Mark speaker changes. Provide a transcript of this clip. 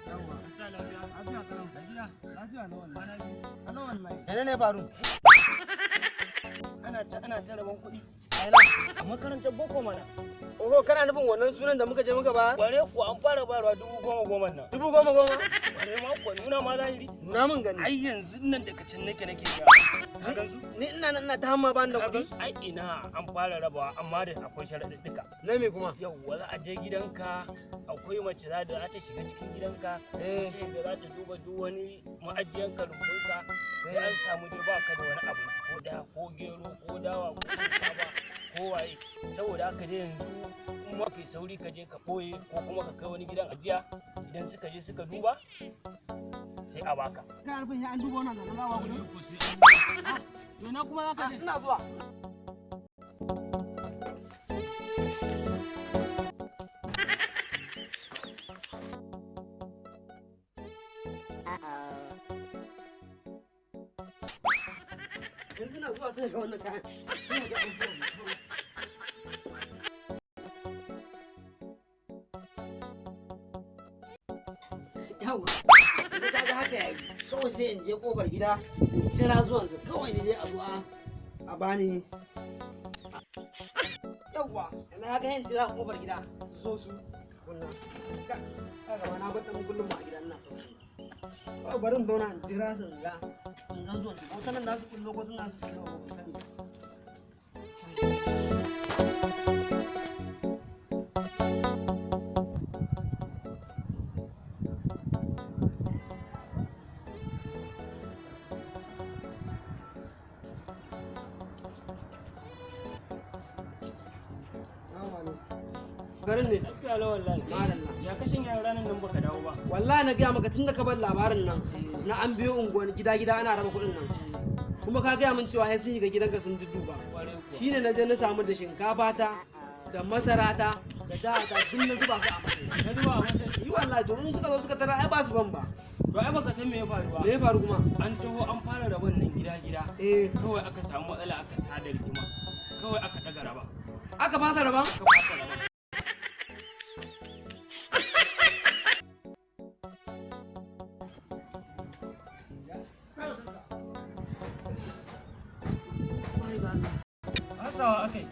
Speaker 1: Yawwa.
Speaker 2: Ta lafiya.
Speaker 1: Lafiya kalau.
Speaker 2: Lafiya.
Speaker 1: Lafiya na wallahi.
Speaker 2: Kwana biyu.
Speaker 1: Ana wallahi.
Speaker 3: Mene ne faru?
Speaker 2: Ana ta rabon kuɗi.
Speaker 3: A ina?
Speaker 2: A makarantar boko mana.
Speaker 3: Oho, kana nufin wannan sunan da muka je muka ba?
Speaker 2: Kware ko an fara bayarwa 10,000 nan.
Speaker 3: 10,000?
Speaker 2: Kware ma ko nuna ma zahiri.
Speaker 3: Nuna min gani.
Speaker 2: Ai yanzu nan daga can nake ga. Ka gansu?
Speaker 3: Ni ina nan ina ta hamma ban da
Speaker 2: Ka
Speaker 3: kuɗi.
Speaker 2: gansu? Ai ina an fara rabawa amma da akwai sharaɗuɗɗuka.
Speaker 3: Na me kuma?
Speaker 2: Yawwa za a je gidanka akwai mace za ta shiga cikin gidanka ce da za ta duba duk wani ma'ajiyanka rumbunka sai an samu dai ba ka da wani abinci ko daya ko gero ko dawa ko shinkafa ko waye saboda haka dai yanzu kuma kai sauri ka je ka ɓoye ko kuma ka kai wani gidan ajiya idan suka je suka duba sai a baka.
Speaker 1: Kana nufin ya an duba wannan zanen gawa kuɗi?
Speaker 2: Yana kuma za ka je.
Speaker 1: Ina zuwa.
Speaker 3: Yanzu na zuwa sai ga wannan kayan. Sai ga an zuwa. Yawa. Da kaga haka yayi. Kawai sai in je kofar gida, jira zuwansa kawai ne dai a zuwa a bani. Yawa, yanzu haka yin jira kofar gida su zo su kunna. Kaga ma na bar ɗan kullum a gidan ina sauki. Kawai bari in zauna in jira su ga. In ga zuwan su ko ta nan za su kullo ko ta nan za su kullo ko ta nan. Garin ne.
Speaker 2: Lafiya la wallahi.
Speaker 3: Madalla.
Speaker 2: Ya kashin yaro ranar nan baka dawo ba.
Speaker 3: Wallahi na gaya maka tun da ka bar labarin nan na an biyo unguwan gida-gida ana raba kuɗin nan. Kuma ka gaya min cewa sai sun yi ga gidanka sun dudduba.
Speaker 2: Kware kuwa.
Speaker 3: Shine na je na samu da shinkafa ta da masara ta da dawa ta duk na zuba su a masai.
Speaker 2: Ka zuba a masa.
Speaker 3: Yi wallahi to in suka zo suka tara ai ba su ban ba.
Speaker 2: To ai baka san me ya faru ba.
Speaker 3: Me ya faru kuma?
Speaker 2: An taho an fara rabon nan gida-gida. Kawai aka samu matsala aka sada rigima. Kawai aka daga raba.
Speaker 3: Aka fasa raban?
Speaker 2: Aka fasa raba. Hasawa akai.